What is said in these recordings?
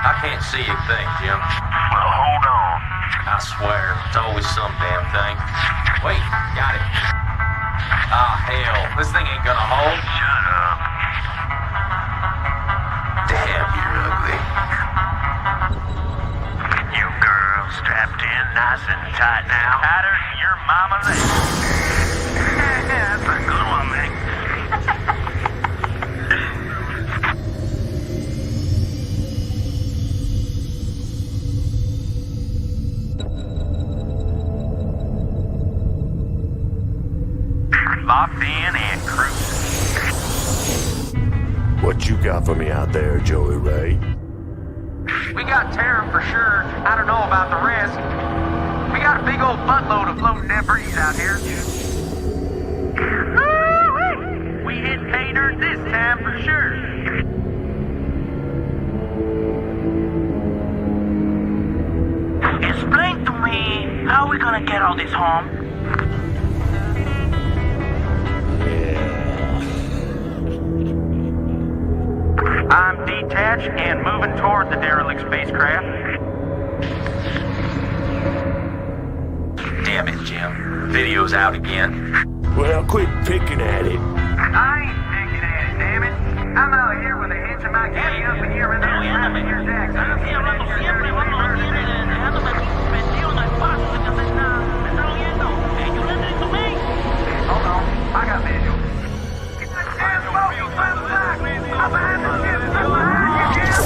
I can't see a thing, Jim. Well, hold on. I swear, it's always some damn thing. Wait, got it. Ah, hell, this thing ain't gonna hold. Shut up. Damn, you're ugly. You girls strapped in nice and tight now. Tighter than your mama leg. That's a good one, man. Locked in and cruising. What you got for me out there, Joey Ray? We got Terran for sure. I don't know about the rest. We got a big old buttload of floating debris out here. Woo-wee! We hit pay dirt this time for sure. Explain to me, how are we gonna get all this home? I'm detached and moving toward the derelict spacecraft. Damn it, Jim. Video's out again. Well, quit picking at it. I ain't picking at it, damn it. I'm out here with a hitch in my kitty up in here and there. Here's Hold on, I got visual. Damn smoke, you found the back. I'm behind the ship. I'm behind you, Jim.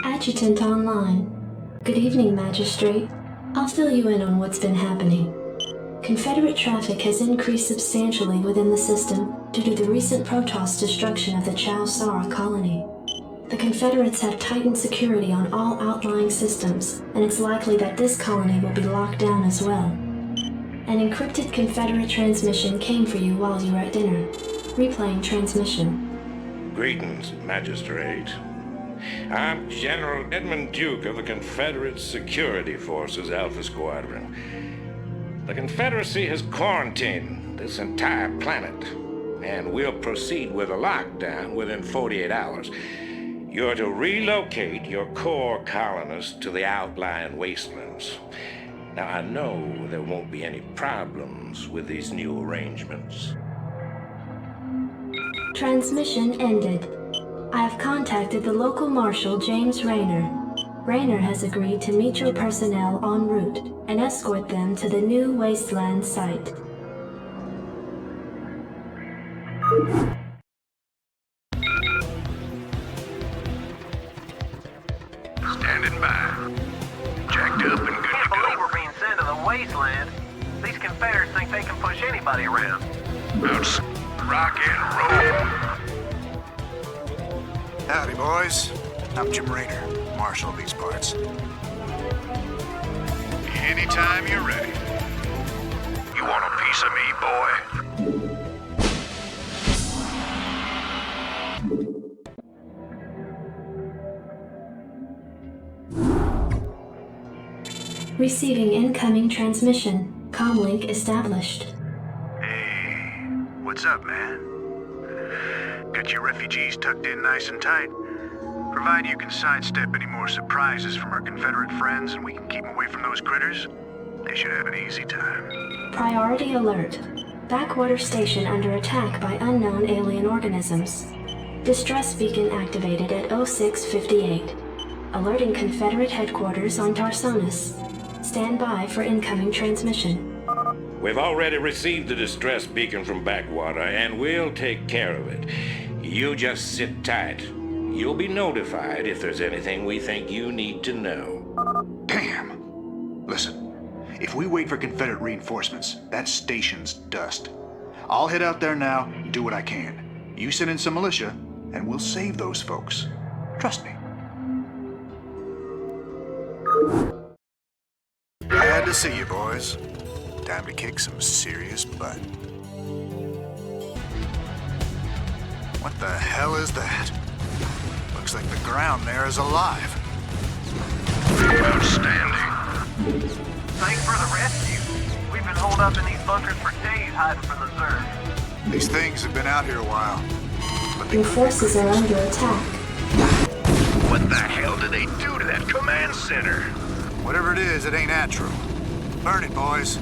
Adjutant online. Good evening, Magistrate. I'll fill you in on what's been happening. Confederate traffic has increased substantially within the system due to the recent Protoss destruction of the Chow Sara colony. The Confederates have tightened security on all outlying systems, and it's likely that this colony will be locked down as well. An encrypted Confederate transmission came for you while you were at dinner. Replaying transmission. Greetings, Magistrate. I'm General Edmund Duke of the Confederate Security Forces Alpha Squadron. The Confederacy has quarantined this entire planet, and we'll proceed with a lockdown within 48 hours. You're to relocate your core colonists to the outlying wastelands. Now, I know there won't be any problems with these new arrangements. Transmission ended. I have contacted the local marshal, James Rayner. Rayner has agreed to meet your personnel en route and escort them to the new wasteland site. Standing by. Jacked up and good to go. Can't believe we're being sent to the wasteland. These Confederates think they can push anybody around. Let's rock and roll. Howdy, boys. I'm Jim Rayner, marshal of these parts. Anytime you're ready. You want a piece of me, boy? Receiving incoming transmission. Comlink established. Hey, what's up, man? Got your refugees tucked in nice and tight. Provided you can sidestep any more surprises from our Confederate friends and we can keep them away from those critters, They should have an easy time. Priority alert. Backwater station under attack by unknown alien organisms. Distress beacon activated at 0658. Alerting Confederate headquarters on Tarsonis. Stand by for incoming transmission. We've already received the distress beacon from Backwater, and we'll take care of it. You just sit tight. You'll be notified if there's anything we think you need to know. Damn. Listen, if we wait for Confederate reinforcements, that station's dust. I'll head out there now and do what I can. You send in some militia, and we'll save those folks. Trust me. Glad to see you, boys. Time to kick some serious butt. What the hell is that? Looks like the ground there is alive. Outstanding. Thanks for the rescue. We've been holed up in these bunkers for days hiding from the Zerg. These things have been out here a while. But Your forces are under attack. What the hell did they do to that command center? whatever it is, it ain't natural. Burn it, boys.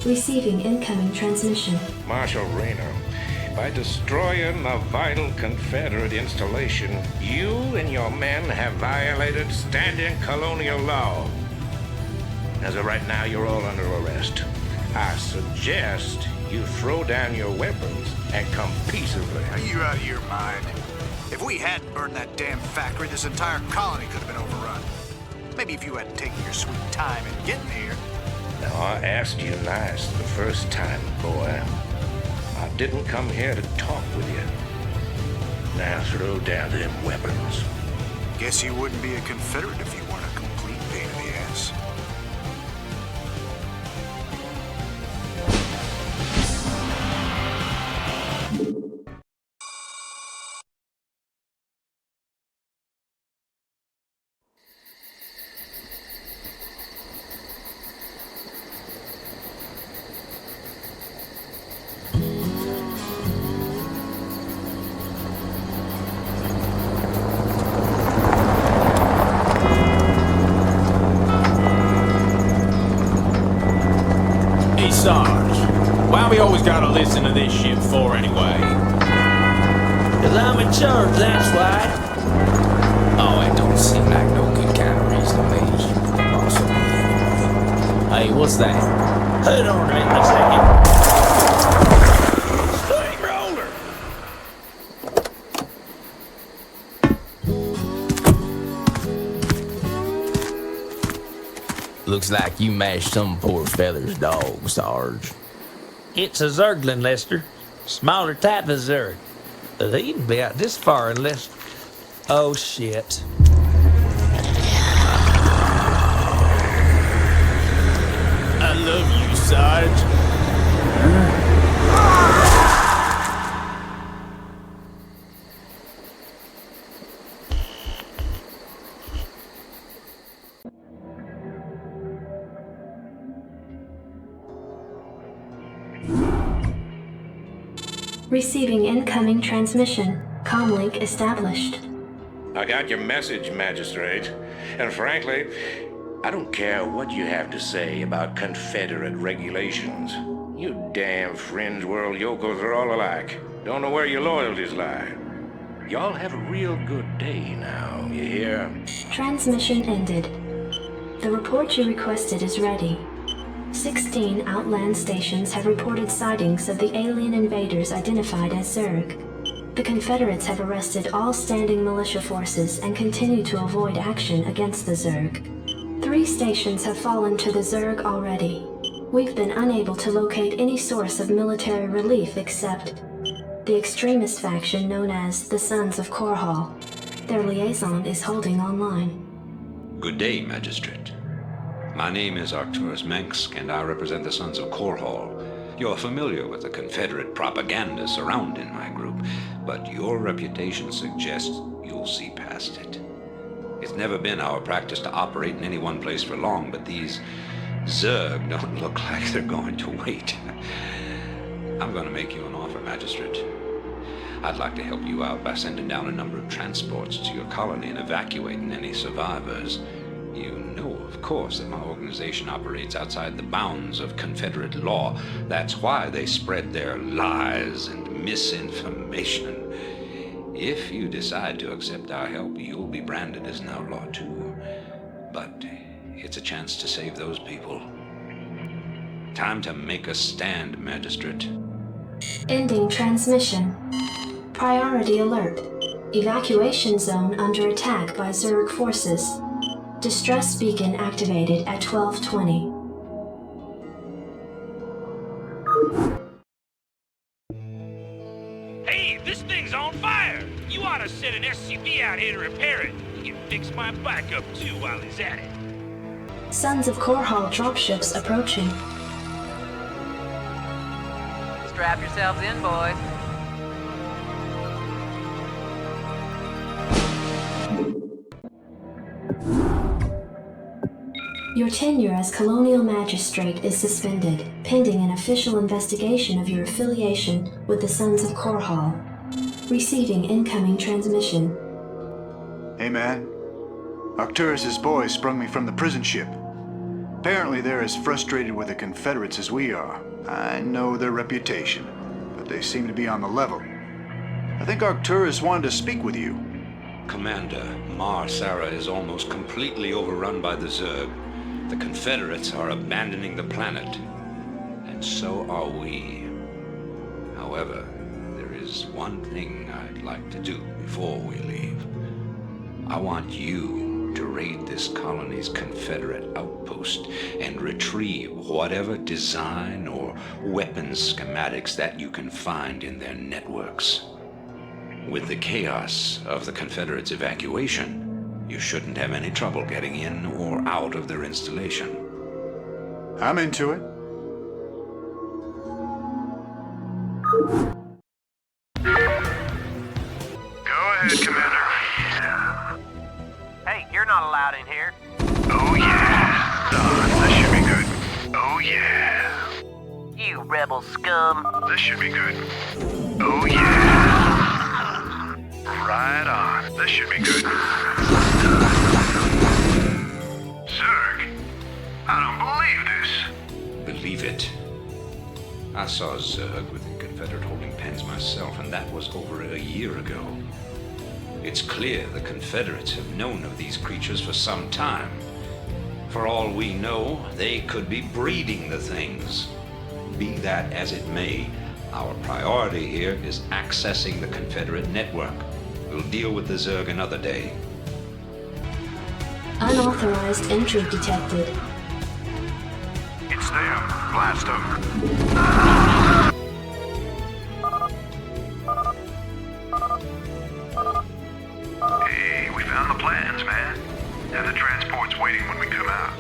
Receiving incoming transmission. Marshal Reno, by destroying a vital Confederate installation, you and your men have violated standing colonial law. As of right now, you're all under arrest. I suggest you throw down your weapons and come peaceably. Are you out of your mind? If we hadn't burned that damn factory, this entire colony could have been overrun. Maybe if you hadn't taken your sweet time in getting here. Now, I asked you nice the first time, boy. I didn't come here to talk with you. Now throw down them weapons. Guess you wouldn't be a Confederate if you weren't a complete pain in the ass. Why we always gotta listen to this shit for anyway? 'Cause I'm in charge, that's why. Oh, it don't seem like no good kind of reason to me. Also, hey, what's that? Hold on a minute, a second. Steamroller! Looks like you mashed some poor feather's dog, Sarge. It's a Zerglin, Lester. Smaller type of Zerg. They even be out this far unless... Oh, shit. I love you, Sarge. Receiving incoming transmission. Comlink established. I got your message, Magistrate. And frankly, I don't care what you have to say about Confederate regulations. You damn fringe world yokels are all alike. Don't know where your loyalties lie. Y'all have a real good day now, you hear? Transmission ended. The report you requested is ready. 16 outland stations have reported sightings of the alien invaders identified as Zerg. The Confederates have arrested all standing militia forces and continue to avoid action against the Zerg. 3 stations have fallen to the Zerg already. We've been unable to locate any source of military relief except the extremist faction known as the Sons of Korhal. Their liaison is holding online. Good day, Magistrate. My name is Arcturus Mensk, and I represent the Sons of Korhal. You're familiar with the Confederate propaganda surrounding my group, but your reputation suggests you'll see past it. It's never been our practice to operate in any one place for long, but these Zerg don't look like they're going to wait. I'm going to make you an offer, Magistrate. I'd like to help you out by sending down a number of transports to your colony and evacuating any survivors. You know, of course, that my organization operates outside the bounds of Confederate law. That's why they spread their lies and misinformation. If you decide to accept our help, you'll be branded as an outlaw too. But it's a chance to save those people. Time to make a stand, Magistrate. Ending transmission. Priority alert. Evacuation zone under attack by Zerg forces. Distress beacon activated at 12:20. Hey, this thing's on fire! You ought to send an SCV out here to repair it. He can fix my bike up too while he's at it. Sons of Korhal dropships approaching. Strap yourselves in, boys. Your tenure as Colonial Magistrate is suspended, pending an official investigation of your affiliation with the Sons of Korhal. Receiving incoming transmission. Hey man, Arcturus' boys sprung me from the prison ship. Apparently they're as frustrated with the Confederates as we are. I know their reputation, but they seem to be on the level. I think Arcturus wanted to speak with you. Commander, Mar Sara is almost completely overrun by the Zerg. The Confederates are abandoning the planet, and so are we. However, there is one thing I'd like to do before we leave. I want you to raid this colony's Confederate outpost and retrieve whatever design or weapons schematics that you can find in their networks. With the chaos of the Confederates' evacuation, you shouldn't have any trouble getting in or out of their installation. I'm into it. Go ahead, Commander. Hey, you're not allowed in here. Oh yeah. This should be good. Oh yeah. You rebel scum. This should be good. Oh yeah. Right on. This should be good. Zerg, I don't believe this. Believe it. I saw Zerg within Confederate holding pens myself, and that was over a year ago. It's clear the Confederates have known of these creatures for some time. For all we know, they could be breeding the things. Be that as it may, our priority here is accessing the Confederate network. We'll deal with the Zerg another day. Unauthorized entry detected. It's them. Blast them. Hey, we found the plans, man. And the transport's waiting when we come out.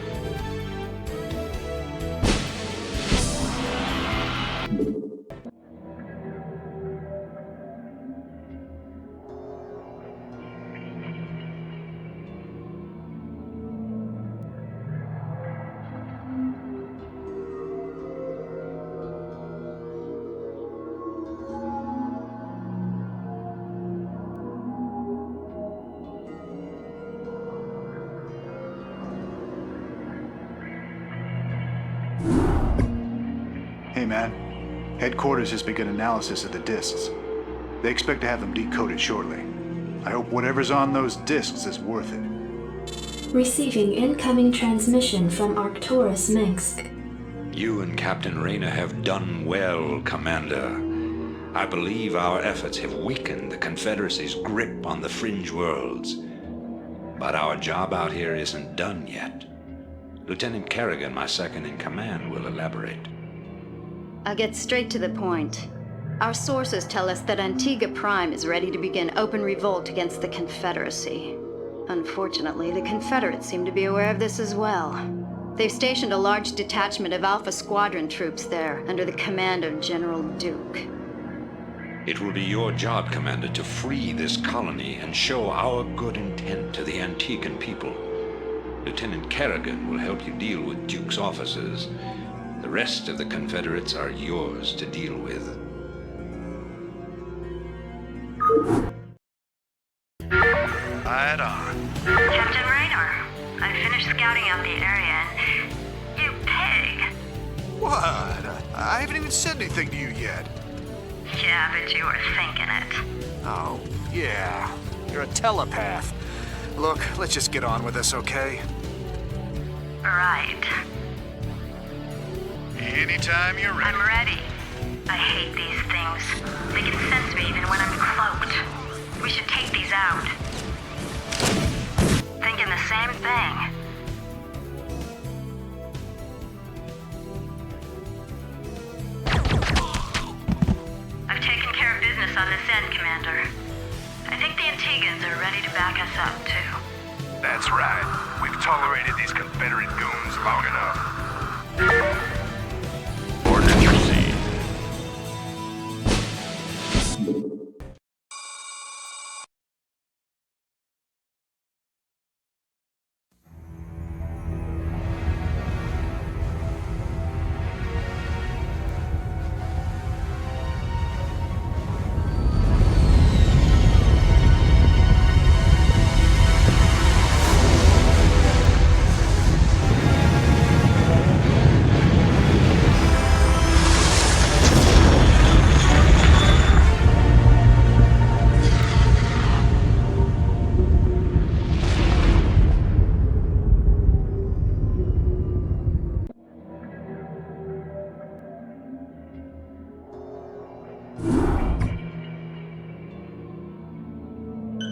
Hey man, headquarters has begun analysis of the discs. They expect to have them decoded shortly. I hope whatever's on those discs is worth it. Receiving incoming transmission from Arcturus Minsk. You and Captain Rayner have done well, Commander. I believe our efforts have weakened the Confederacy's grip on the fringe worlds. But our job out here isn't done yet. Lieutenant Kerrigan, my second in command, will elaborate. I'll get straight to the point. Our sources tell us that Antigua Prime is ready to begin open revolt against the Confederacy. Unfortunately, the Confederates seem to be aware of this as well. They've stationed a large detachment of Alpha Squadron troops there, under the command of General Duke. It will be your job, Commander, to free this colony and show our good intent to the Antiguan people. Lieutenant Kerrigan will help you deal with Duke's officers. The rest of the Confederates are yours to deal with. Right on. Captain Raynor, I finished scouting out the area and... You pig! What? I haven't even said anything to you yet. Yeah, but you were thinking it. Oh, yeah. You're a telepath. Look, let's just get on with this, okay? Right. Anytime you're ready. I'm ready. I hate these things. They can sense me even when I'm cloaked. We should take these out. Thinking the same thing. I've taken care of business on this end, Commander. I think the Antigans are ready to back us up, too. That's right. We've tolerated these Confederate goons long enough. Ordnance received.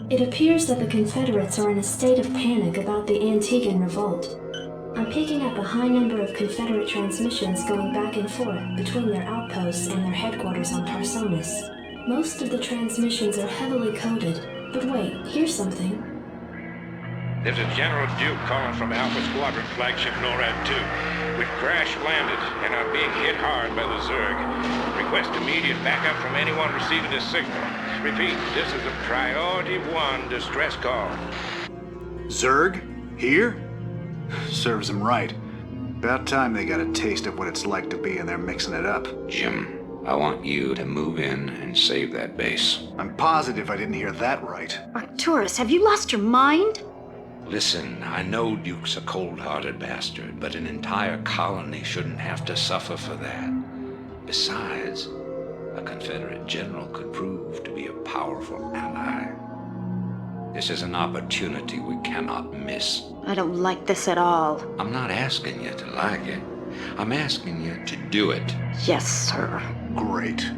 It appears that the Confederates are in a state of panic about the Antiguan revolt. I'm picking up a high number of Confederate transmissions going back and forth between their outposts and their headquarters on Tarsonis. Most of the transmissions are heavily coded, but wait, here's something. There's a General Duke calling from Alpha Squadron flagship NORAD 2. We've crash-landed and are being hit hard by the Zerg. Request immediate backup from anyone receiving this signal. Repeat, this is a Priority 1 distress call. Zerg? Here? Serves them right. About time they got a taste of what it's like to be in there mixing it up. Jim, I want you to move in and save that base. I'm positive I didn't hear that right. Arcturus, have you lost your mind? Listen, I know Duke's a cold-hearted bastard, but an entire colony shouldn't have to suffer for that. Besides, a Confederate general could prove to be a powerful ally. This is an opportunity we cannot miss. I don't like this at all. I'm not asking you to like it. I'm asking you to do it. Yes, sir. Great.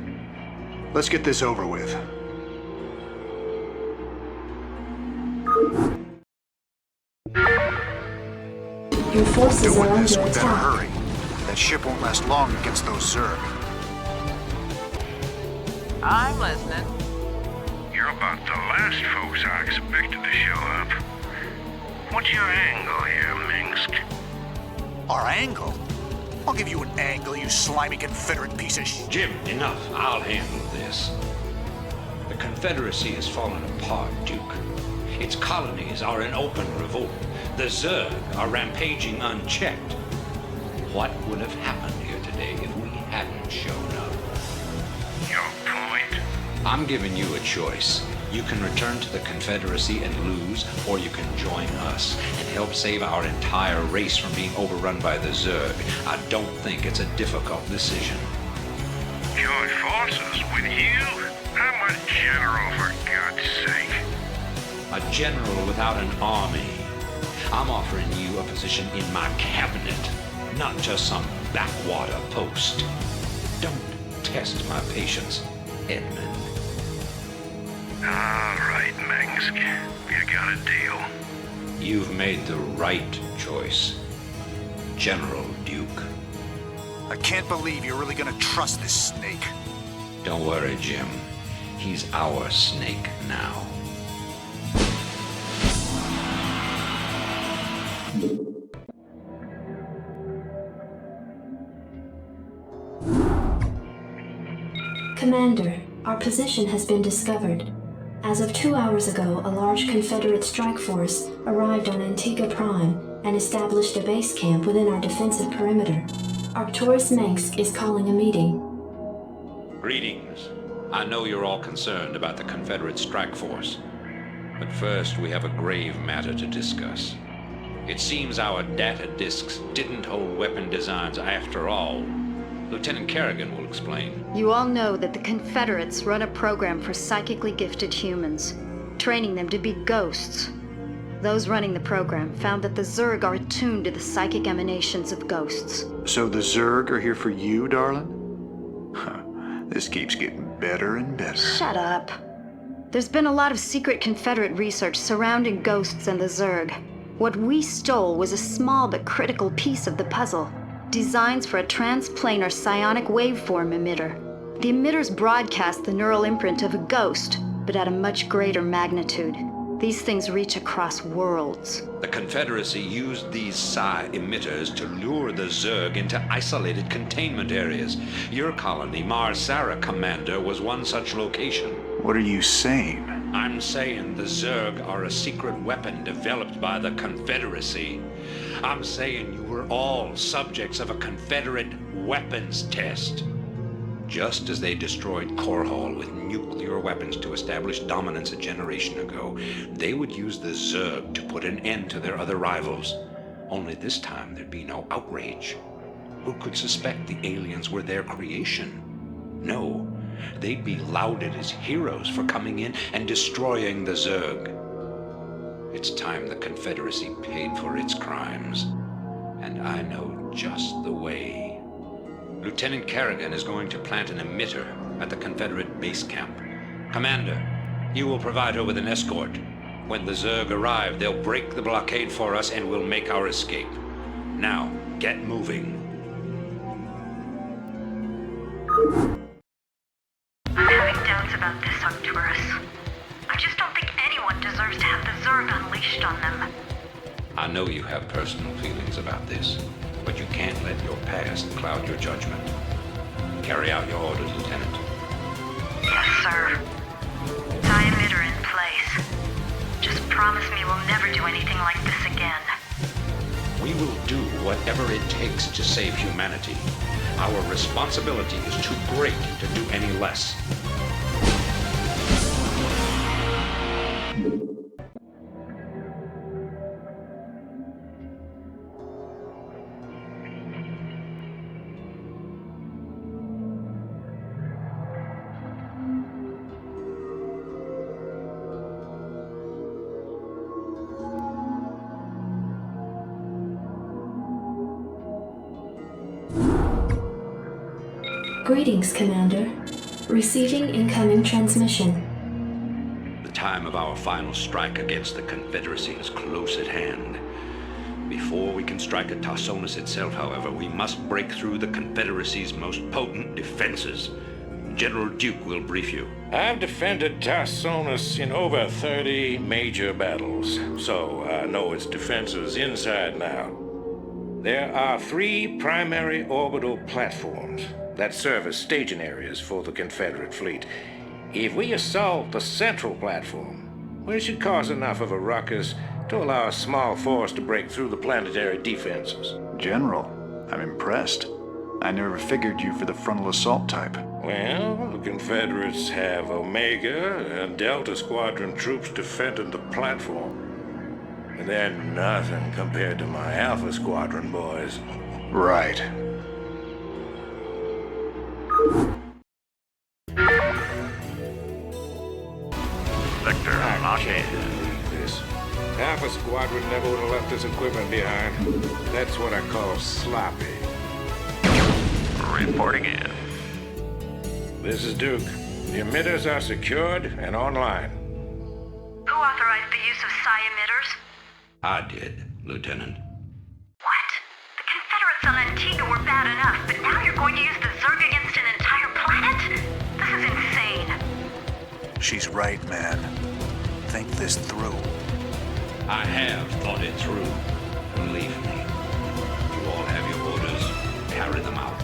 Let's get this over with. Your forces are Doing this, under we better attack. hurry. That ship won't last long against those Zerg. I'm listening. You're about the last folks I expected to show up. What's your angle here, Minsk? Our angle? I'll give you an angle, you slimy Confederate piece of sh... Jim, enough. I'll handle this. The Confederacy has fallen apart, Duke. Its colonies are in open revolt. The Zerg are rampaging unchecked. What would have happened here today if we hadn't shown up? Your point? I'm giving you a choice. You can return to the Confederacy and lose, or you can join us and help save our entire race from being overrun by the Zerg. I don't think it's a difficult decision. Join forces with you? I'm a general, for God's sake. A general without an army. I'm offering you a position in my cabinet, not just some backwater post. Don't test my patience, Edmund. All right, Minsk. You got a deal. You've made the right choice, General Duke. I can't believe you're really gonna trust this snake. Don't worry, Jim. He's our snake now. Commander, our position has been discovered. As of 2 hours ago, a large Confederate strike force arrived on Antigua Prime and established a base camp within our defensive perimeter. Arcturus Mensk is calling a meeting. Greetings. I know you're all concerned about the Confederate strike force. But first, we have a grave matter to discuss. It seems our data disks didn't hold weapon designs after all. Lieutenant Kerrigan will explain. You all know that the Confederates run a program for psychically gifted humans, training them to be ghosts. Those running the program found that the Zerg are attuned to the psychic emanations of ghosts. So the Zerg are here for you, darling? Huh. This keeps getting better and better. Shut up. There's been a lot of secret Confederate research surrounding ghosts and the Zerg. What we stole was a small but critical piece of the puzzle. Designs for a transplanar psionic waveform emitter. The emitters broadcast the neural imprint of a ghost, but at a much greater magnitude. These things reach across worlds. The Confederacy used these psi emitters to lure the Zerg into isolated containment areas. Your colony, Mars Sara Commander, was one such location. What are you saying? I'm saying the Zerg are a secret weapon developed by the Confederacy. I'm saying you were all subjects of a Confederate weapons test. Just as they destroyed Core Hall with nuclear weapons to establish dominance a generation ago, they would use the Zerg to put an end to their other rivals. Only this time there'd be no outrage. Who could suspect the aliens were their creation? No, they'd be lauded as heroes for coming in and destroying the Zerg. It's time the Confederacy paid for its crimes. And I know just the way. Lieutenant Kerrigan is going to plant an emitter at the Confederate base camp. Commander, you will provide her with an escort. When the Zerg arrive, they'll break the blockade for us and we'll make our escape. Now, get moving. I'm having doubts about this, Arcturus. I just don't think anyone deserves to have the Zerg unleashed on them. I know you have personal feelings about this, but you can't let your past cloud your judgment. Carry out your orders, Lieutenant. Yes, sir. Psi emitter in place. Just promise me we'll never do anything like this again. We will do whatever it takes to save humanity. Our responsibility is too great to do any less. Greetings, Commander. Receiving incoming transmission. The time of our final strike against the Confederacy is close at hand. Before we can strike at Tarsonis itself, however, we must break through the Confederacy's most potent defenses. General Duke will brief you. I've defended Tarsonis in over 30 major battles, so I know its defenses inside and out. There are 3 primary orbital platforms that serve as staging areas for the Confederate fleet. If we assault the central platform, we should cause enough of a ruckus to allow a small force to break through the planetary defenses. General, I'm impressed. I never figured you for the frontal assault type. Well, the Confederates have Omega and Delta Squadron troops defending the platform. And they're nothing compared to my Alpha Squadron boys. Right. Victor, I can't believe this. Alpha Squadron never would have left this equipment behind. That's what I call sloppy. Reporting in. This is Duke. The emitters are secured and online. Who authorized the use of psi emitters? I did, Lieutenant. What? The Confederates on Antigua were bad enough, but now you're going to use the Zerg against an entire planet? This is insane. She's right, man. Think this through. I have thought it through. Believe me. You all have your orders. Carry them out.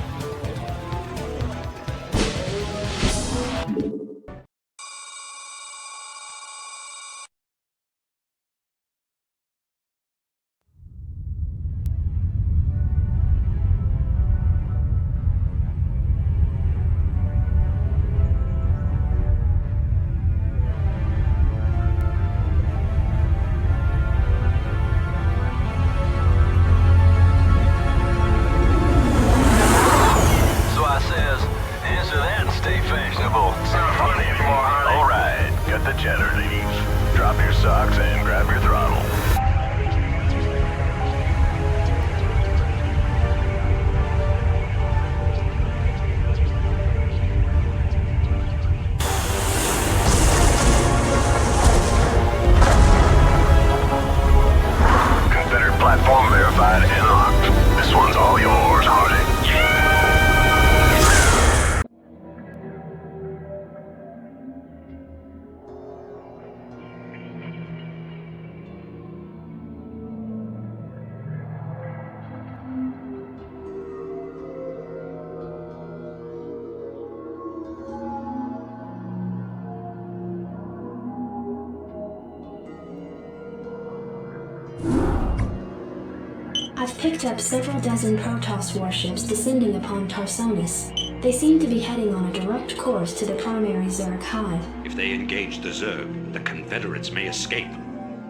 socks and grab your throttle. Confederate platform verified and locked. This one's all yours, Harding. I've picked up several dozen Protoss warships descending upon Tarsonis. They seem to be heading on a direct course to the primary Zerg hive. If they engage the Zerg, the Confederates may escape.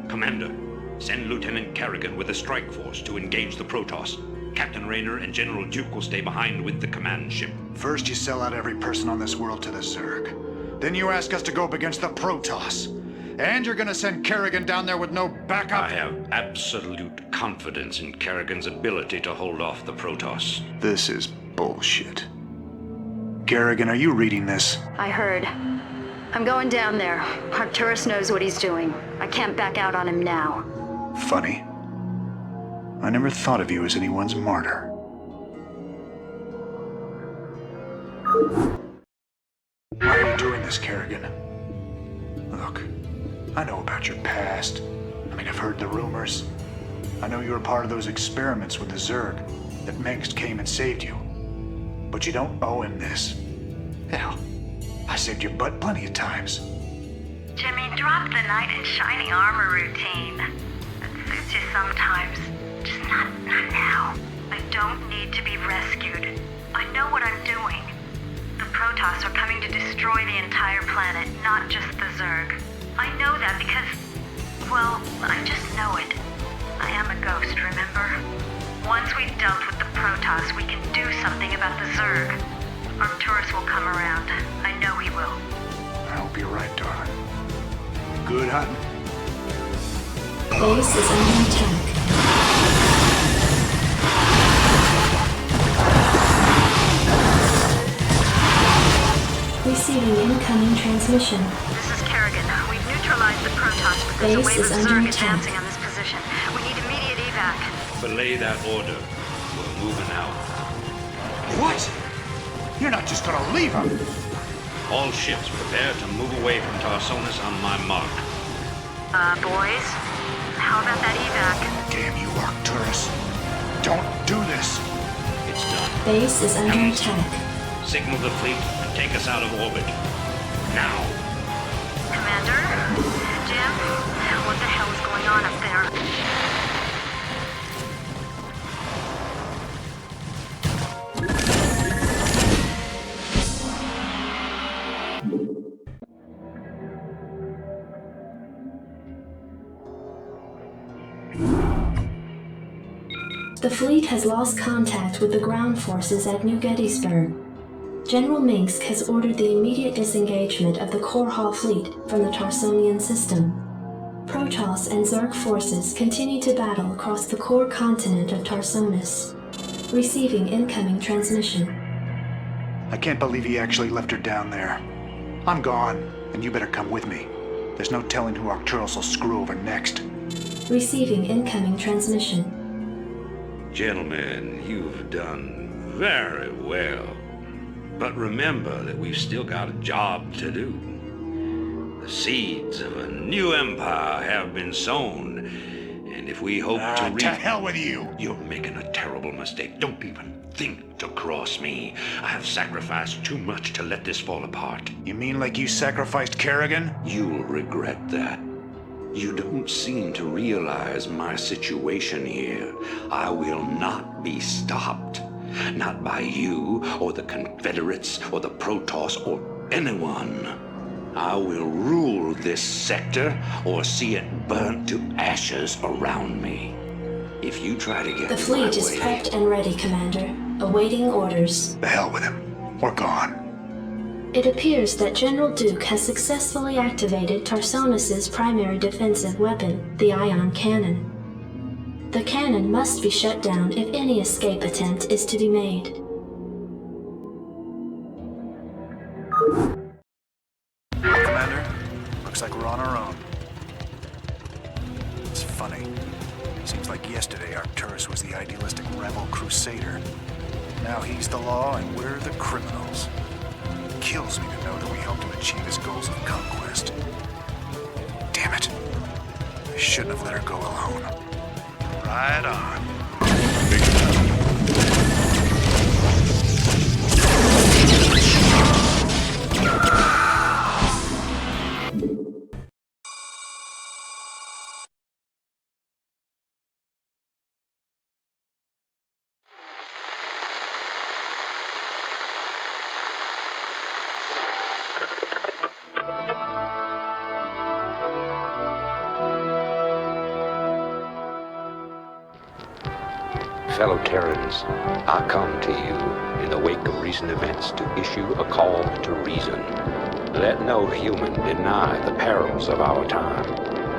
Commander, send Lieutenant Kerrigan with a strike force to engage the Protoss. Captain Rayner and General Duke will stay behind with the command ship. First you sell out every person on this world to the Zerg. Then you ask us to go up against the Protoss. And you're gonna send Kerrigan down there with no backup? I have absolute confidence in Kerrigan's ability to hold off the Protoss. This is bullshit. Kerrigan, are you reading this? I heard. I'm going down there. Arcturus knows what he's doing. I can't back out on him now. Funny. I never thought of you as anyone's martyr. Why are you doing this, Kerrigan? Look, I know about your past. I mean, I've heard the rumors. I know you were part of those experiments with the Zerg, that Mengsk came and saved you. But you don't owe him this. Hell, I saved your butt plenty of times. Jimmy, drop the knight in shining armor routine. It suits you sometimes. Just not now. I don't need to be rescued. I know what I'm doing. The Protoss are coming to destroy the entire planet, not just the Zerg. I know that because, well, I just know it. I am a ghost, remember? Once we've dealt with the Protoss, we can do something about the Zerg. Arcturus will come around. I know he will. I hope you're right, darling. Good hunting. Base is under attack. Receiving incoming transmission. This is Kerrigan. We've neutralized the Protoss, but there's a wave of Zerg advancing on this position. We need immediate evac. Belay that order. We're moving out. What? You're not just gonna leave him! All ships prepare to move away from Tarsonis on my mark. Boys? How about that evac? Damn you, Arcturus. Don't do this! It's done. Base is under attack. Signal the fleet and take us out of orbit. Now. Commander? Jim? What the hell is going on up there? The fleet has lost contact with the ground forces at New Gettysburg. General Mengsk has ordered the immediate disengagement of the Core Hall fleet from the Tarsonian system. Protoss and Zerg forces continue to battle across the core continent of Tarsonis. Receiving incoming transmission. I can't believe he actually left her down there. I'm gone, and you better come with me. There's no telling who Arcturus will screw over next. Receiving incoming transmission. Gentlemen, you've done very well. But remember that we've still got a job to do. The seeds of a new empire have been sown, and if we hope to reap... To hell with you! You're making a terrible mistake. Don't even think to cross me. I have sacrificed too much to let this fall apart. You mean like you sacrificed Kerrigan? You'll regret that. You don't seem to realize my situation here. I will not be stopped. Not by you, or the Confederates, or the Protoss, or anyone. I will rule this sector, or see it burnt to ashes around me. If you try to get The fleet is prepped and ready, Commander. Awaiting orders. The hell with him. We're gone. It appears that General Duke has successfully activated Tarsonis' primary defensive weapon, the ion cannon. The cannon must be shut down if any escape attempt is to be made. Commander, looks like we're on our own. It's funny. Seems like yesterday Arcturus was the idealistic rebel crusader. Now he's the law and we're the criminals. Kills me to know that we helped him achieve his goals of conquest. Damn it. I shouldn't have let her go alone. Right on. Fellow Terrans, I come to you in the wake of recent events to issue a call to reason. Let no human deny the perils of our time.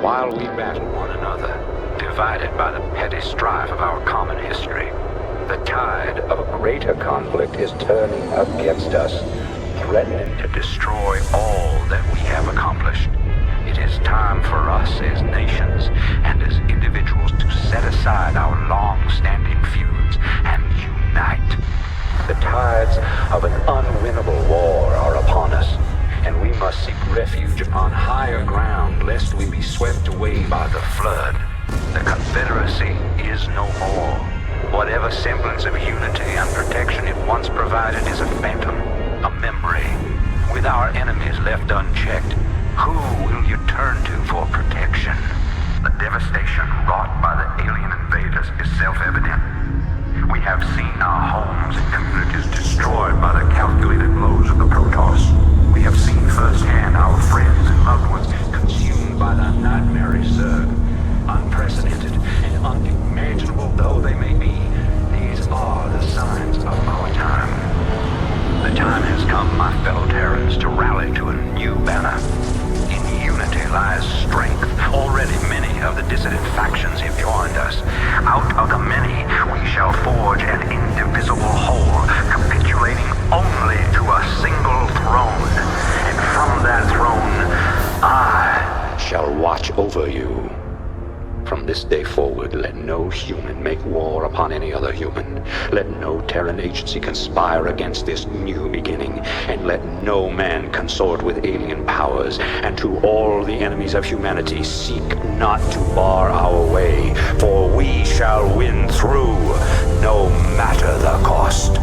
While we battle one another, divided by the petty strife of our common history, the tide of a greater conflict is turning against us, threatening to destroy all that we have accomplished. It is time for us as nations and as individuals to set aside our long-standing feuds and unite. The tides of an unwinnable war are upon us, and we must seek refuge upon higher ground lest we be swept away by the flood. The Confederacy is no more. Whatever semblance of unity and protection it once provided is a phantom, a memory. With our enemies left unchecked, who will you turn to for protection? The devastation wrought by the alien invaders is self-evident. We have seen our homes and communities destroyed by the calculated blows of the Protoss. We have seen firsthand our friends and loved ones consumed by the nightmare Zerg. Unprecedented and unimaginable though they may be, these are the signs of our time. The time has come, my fellow Terrans, to rally to a new banner. In unity lies strength. Already many of the dissident factions have joined us. Out of the many, we shall forge an indivisible whole, capitulating only to a single throne. And from that throne, I shall watch over you. From this day forward, let no human make war upon any other human. Let no Terran agency conspire against this new beginning, and let no man consort with alien powers. And to all the enemies of humanity, seek not to bar our way, for we shall win through, no matter the cost.